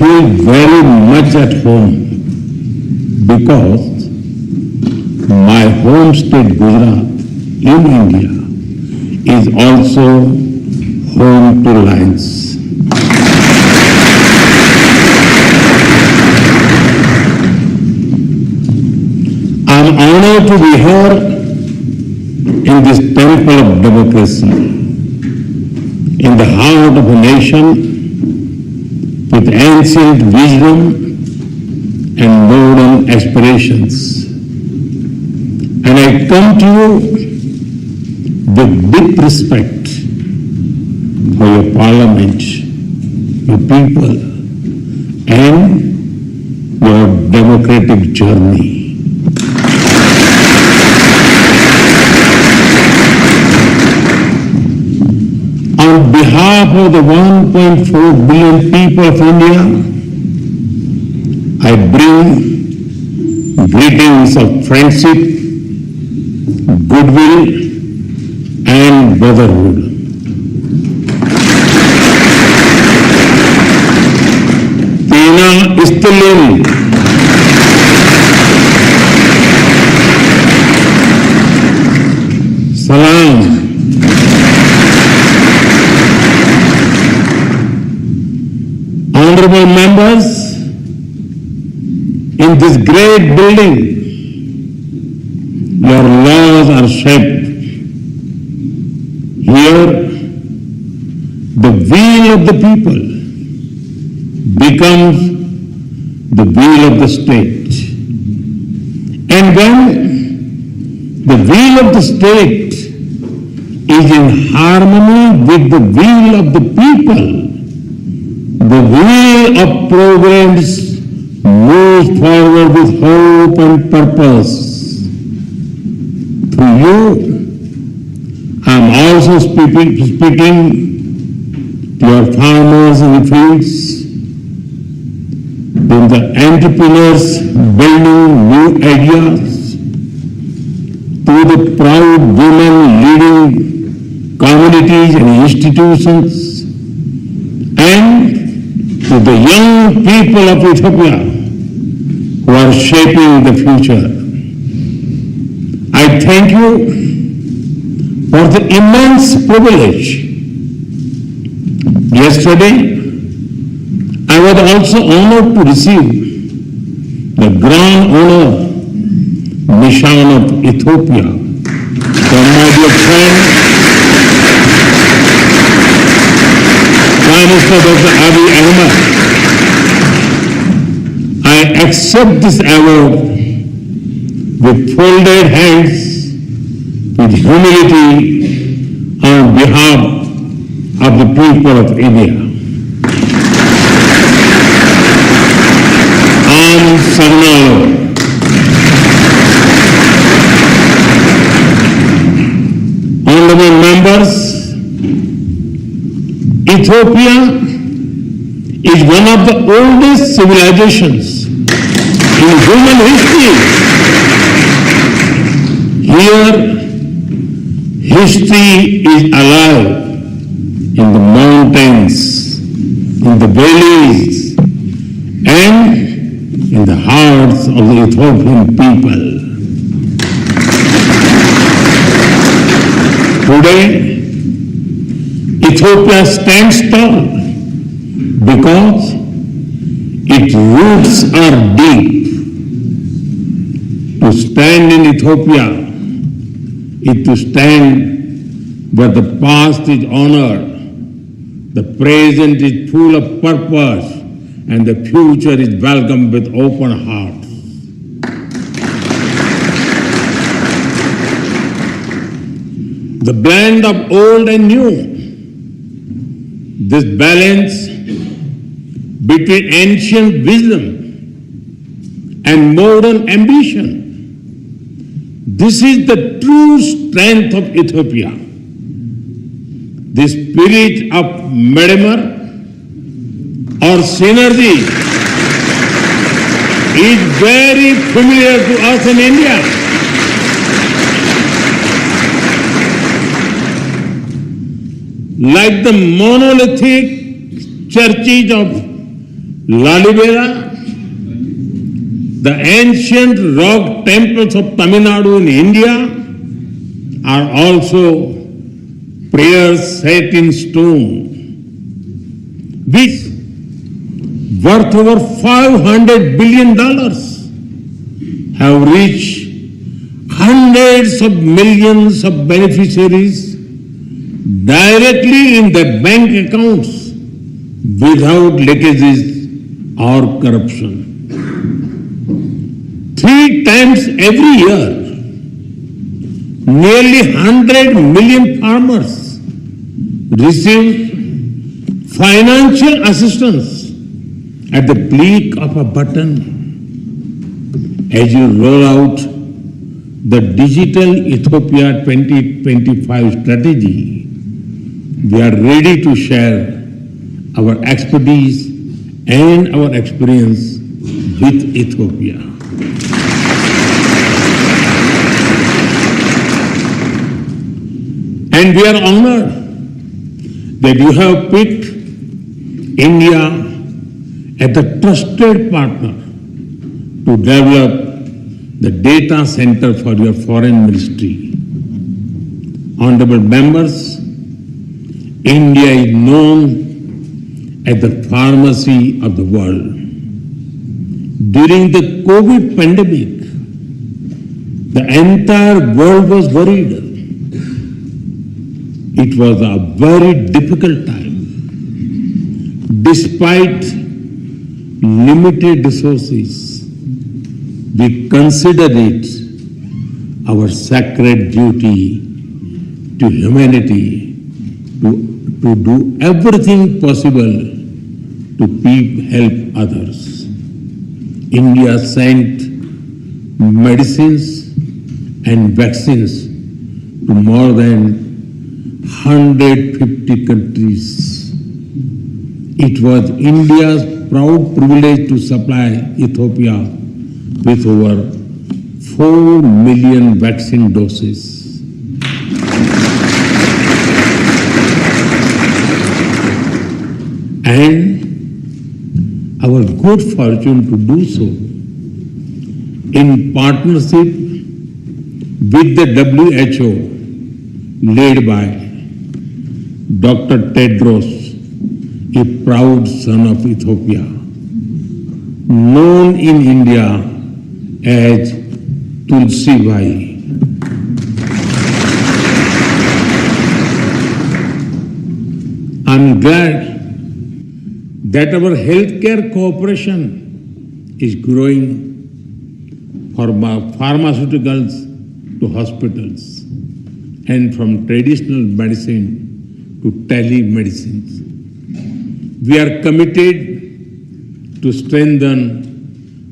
feel very much at home because my home state Gujarat in India is also home to lions. I am honored to be here in this temple of democracy, in the heart of a nation with ancient wisdom and modern aspirations. And I come to you with deep respect for your parliament, your people, and your democratic journey. On behalf of the 1.4 billion people of India, I bring greetings of friendship, goodwill, and brotherhood. Tina Istilin. Salam. Honorable members, in this great building, your laws are shaped. Here, the will of the people becomes the will of the state. And when the will of the state is in harmony with the will of the people, the wheel of progress moves forward with hope and purpose. Through you, I am also speaking to your farmers in the fields, to the entrepreneurs building new ideas, to the proud women leading communities and institutions, and to the young people of Ethiopia who are shaping the future. I thank you for the immense privilege. Yesterday, I was also honored to receive the Grand Honor Nishan of Ethiopia from my dear friend, Prime Minister Dr. Abiy Ahmed. I accept this award with folded hands, with humility on behalf of the people of India. Am Sagnalo. Honorable members, Ethiopia is one of the oldest civilizations in human history. Here, history is alive in the mountains, in the valleys, and in the hearts of the Ethiopian people. Today, Ethiopia stands tall because its roots are deep. To stand in Ethiopia is to stand where the past is honored, the present is full of purpose, and the future is welcomed with open hearts. The blend of old and new, this balance between ancient wisdom and modern ambition, this is the true strength of Ethiopia. The spirit of Medemar or synergy is very familiar to us in India. Like the monolithic churches of Lalibela, the ancient rock temples of Tamil Nadu in India are also prayers set in stone, which worth over $500 billion have reached hundreds of millions of beneficiaries directly in their bank accounts without leakages or corruption. 3 times every year, nearly 100 million farmers receive financial assistance at the click of a button. As you roll out the Digital Ethiopia 2025 strategy, we are ready to share our expertise and our experience with Ethiopia. And we are honored that you have picked India as the trusted partner to develop the data center for your foreign ministry. Honorable members, India is known as the pharmacy of the world. During the COVID pandemic, the entire world was worried. It was a very difficult time. Despite limited resources, we consider it our sacred duty to humanity to do everything possible to help others. India sent medicines and vaccines to more than 150 countries. It was India's proud privilege to supply Ethiopia with over 4 million vaccine doses. And our good fortune to do so in partnership with the WHO, led by Dr. Tedros, a proud son of Ethiopia, known in India as Tulsi Bhai. I'm glad that our healthcare cooperation is growing from pharmaceuticals to hospitals and from traditional medicine to telemedicine. We are committed to strengthen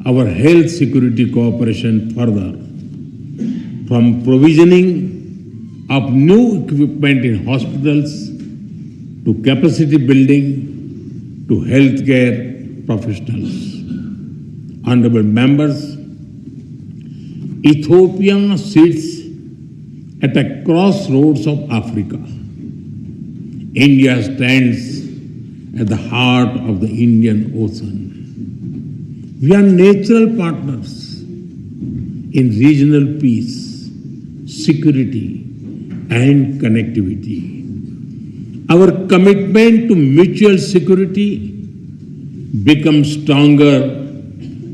our health security cooperation further, from provisioning of new equipment in hospitals to capacity building to healthcare professionals. Honorable members, Ethiopia sits at a crossroads of Africa. India stands at the heart of the Indian Ocean. We are natural partners in regional peace, security, and connectivity. Our commitment to mutual security becomes stronger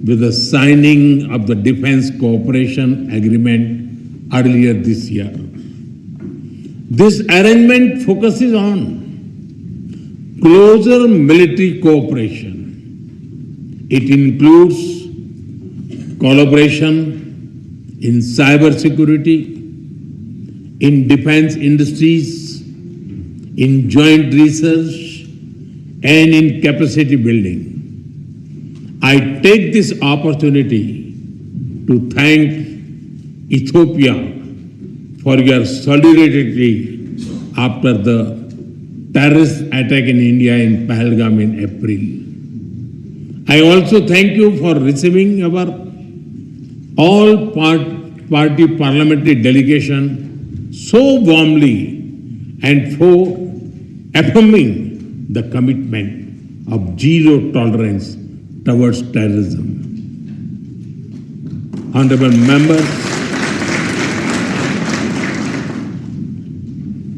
with the signing of the Defense Cooperation Agreement earlier this year. This arrangement focuses on closer military cooperation. It includes collaboration in cybersecurity, in defense industries, in joint research, and in capacity building. I take this opportunity to thank Ethiopia for your solidarity after the terrorist attack in India in Pahalgam in April. I also thank you for receiving our all-party parliamentary delegation so warmly and for affirming the commitment of zero tolerance towards terrorism. Honorable members,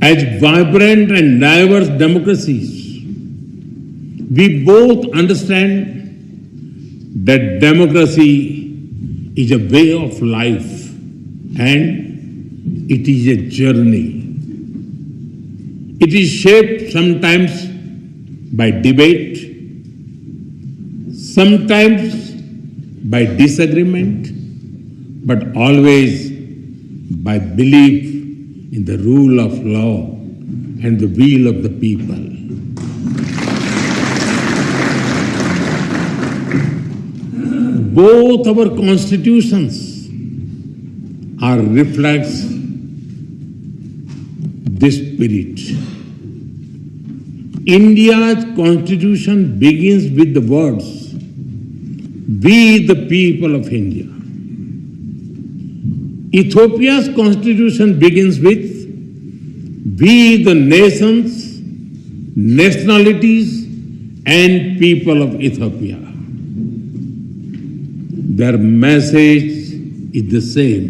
as vibrant and diverse democracies, we both understand that democracy is a way of life and it is a journey. It is shaped sometimes by debate, sometimes by disagreement, but always by belief in the rule of law and the will of the people. Both our constitutions are reflects this spirit. India's constitution begins with the words, "We the people of India." Ethiopia's constitution begins with, "We the nations, nationalities and people of Ethiopia." Their message is the same.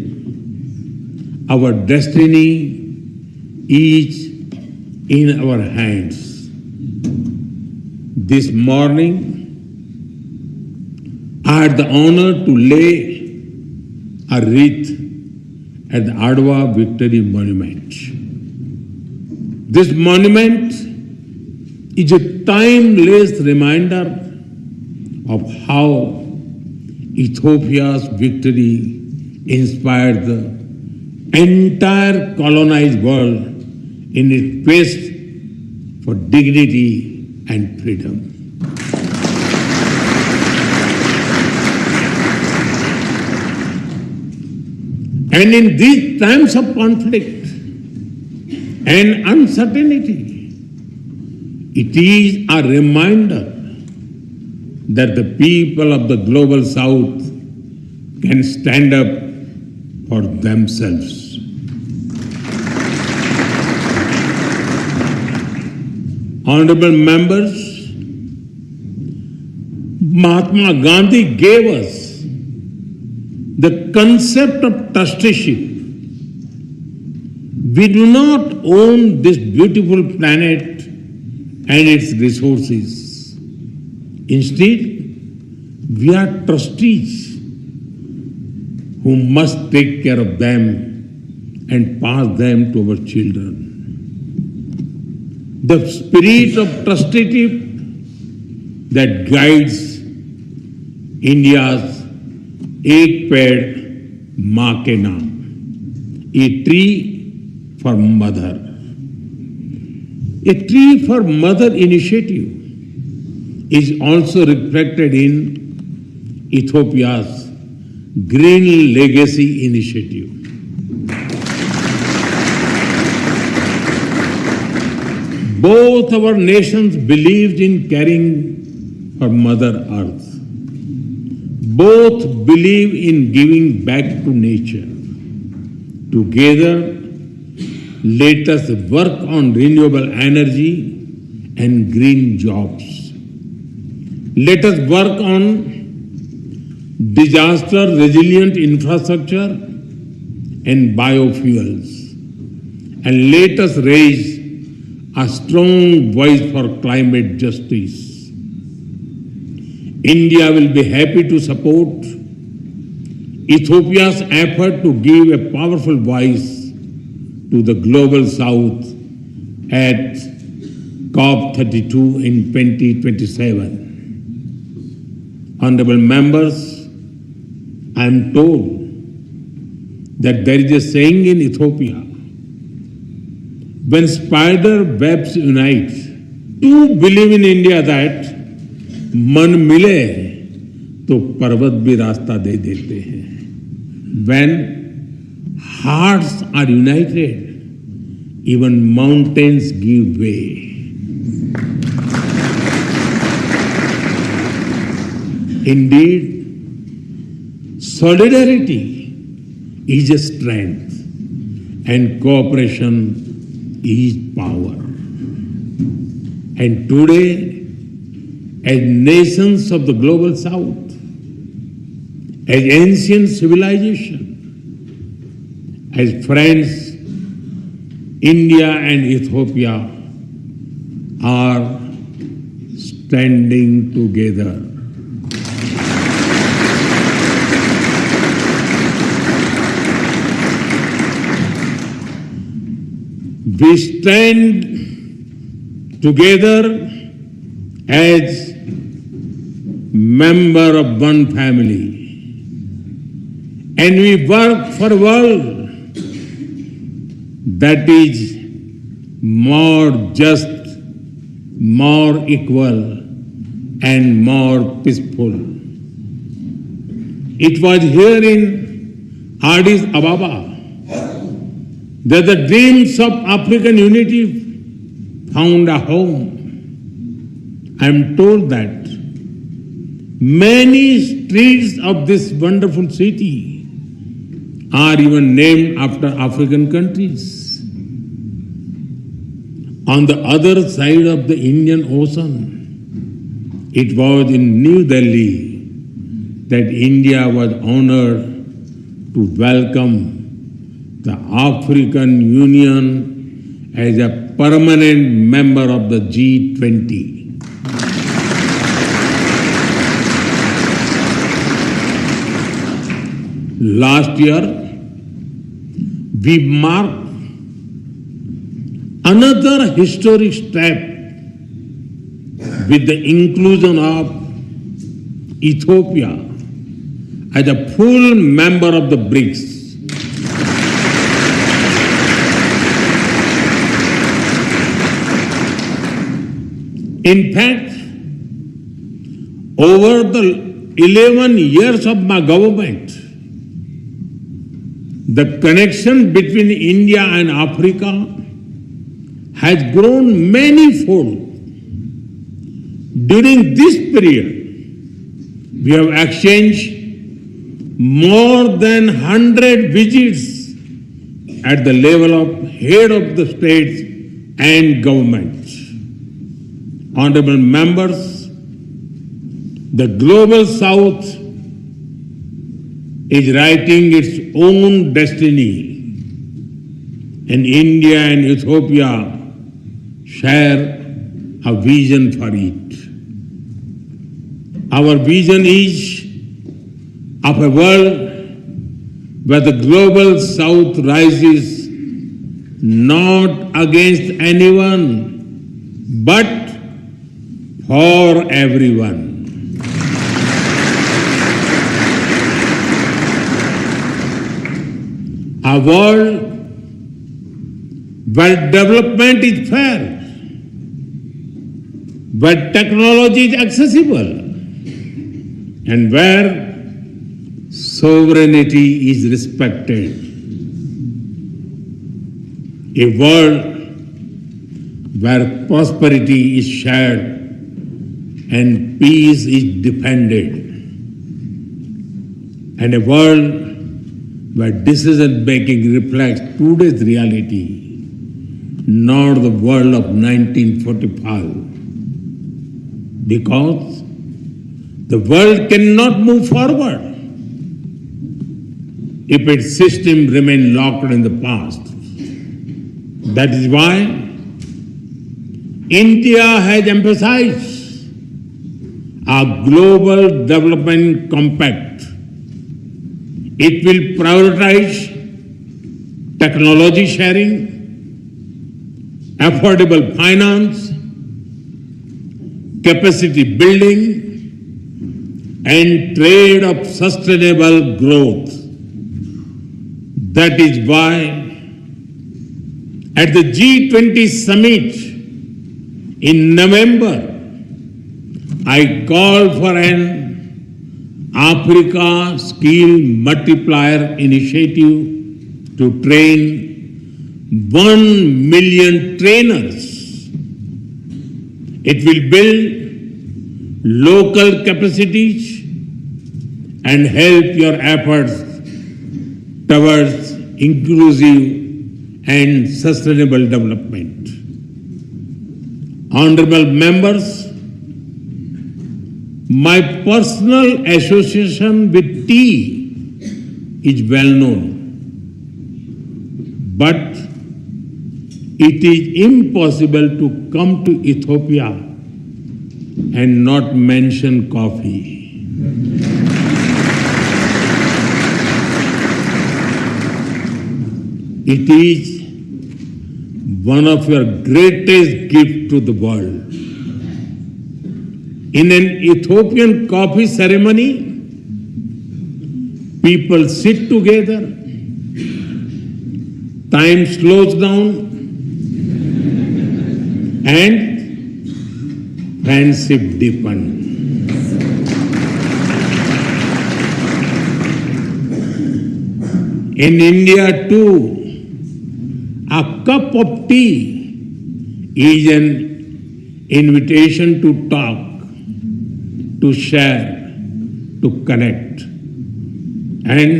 Our destiny is in our hands. This morning, I had the honor to lay a wreath at the Adwa Victory Monument. This monument is a timeless reminder of how Ethiopia's victory inspired the entire colonized world in its quest for dignity and freedom. And in these times of conflict and uncertainty, it is a reminder that the people of the global South can stand up for themselves. Honorable members, Mahatma Gandhi gave us the concept of trusteeship. We do not own this beautiful planet and its resources. Instead, we are trustees who must take care of them and pass them to our children. The spirit of trusteeship that guides India's Ek Ped Maa Ke Naam, a tree for mother. A tree for mother initiative is also reflected in Ethiopia's Green Legacy Initiative. Both our nations believed in caring for Mother Earth. Both believe in giving back to nature. Together, let us work on renewable energy and green jobs. Let us work on disaster-resilient infrastructure and biofuels. And let us raise a strong voice for climate justice. India will be happy to support Ethiopia's effort to give a powerful voice to the global South at COP32 in 2027. Honorable members, I am told that there is a saying in Ethiopia, when spider webs unite, to believe in India that मन मिले तो पर्वत भी रास्ता दे देते हैं. When hearts are united, even mountains give way. Indeed, solidarity is a strength and cooperation is power. And today, as nations of the global south, as ancient civilization, as friends, India and Ethiopia are standing together. We stand together as member of one family, and we work for a world that is more just, more equal, and more peaceful. It was here in Addis Ababa that the dreams of African unity found a home. I am told that many streets of this wonderful city are even named after African countries. On the other side of the Indian Ocean, it was in New Delhi that India was honored to welcome the African Union as a permanent member of the G20. Last year, we marked another historic step with the inclusion of Ethiopia as a full member of the BRICS. In fact, over the 11 years of my government, the connection between India and Africa has grown many-fold. During this period, we have exchanged more than 100 visits at the level of head of the states and governments. Honorable members, the global south is writing its own destiny, and India and Ethiopia share a vision for it. Our vision is of a world where the global south rises not against anyone, but for everyone. A world where development is fair, where technology is accessible, and where sovereignty is respected. A world where prosperity is shared and peace is defended. And a world where decision-making reflects today's reality, not the world of 1945. Because the world cannot move forward if its system remains locked in the past. That is why India has emphasized a global development compact. It will prioritize technology sharing, affordable finance, capacity building, and trade of sustainable growth. That is why at the G20 summit in November, I called for an Africa Skill Multiplier Initiative to train 1 million trainers. It will build local capacities and help your efforts towards inclusive and sustainable development. Honorable members, My personal association with tea is well known, but it is impossible to come to Ethiopia and not mention coffee. It is one of your greatest gifts to the world. In an Ethiopian coffee ceremony, people sit together, time slows down, and friendship deepens. In India too, a cup of tea is an invitation to talk, to share, to connect. And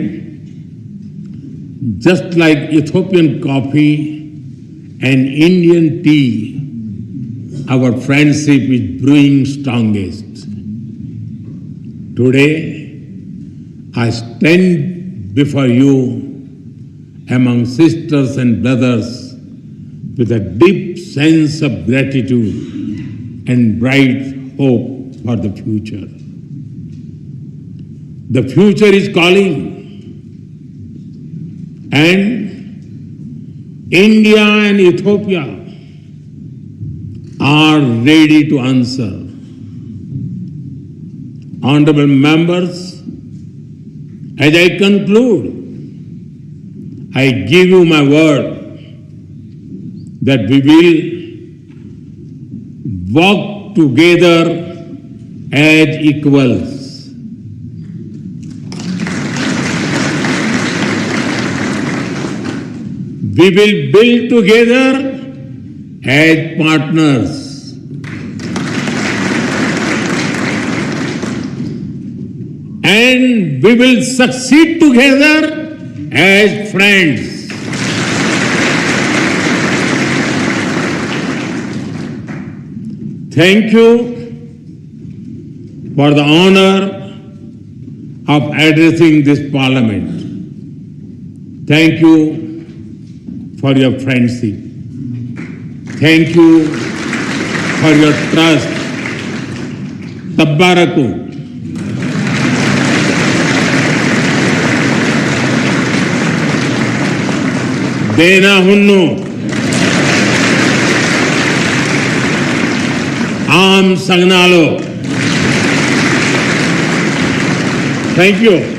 just like Ethiopian coffee and Indian tea, our friendship is brewing strongest. Today, I stand before you among sisters and brothers with a deep sense of gratitude and bright hope for the future. The future is calling, and India and Ethiopia are ready to answer. Honorable members, as I conclude, I give you my word that we will walk together as equals. We will build together as partners. And we will succeed together as friends. Thank you for the honor of addressing this parliament. Thank you for your friendship. Thank you for your trust. Tabbaraku. Dena hunnu. Am Sagnalo. Thank you.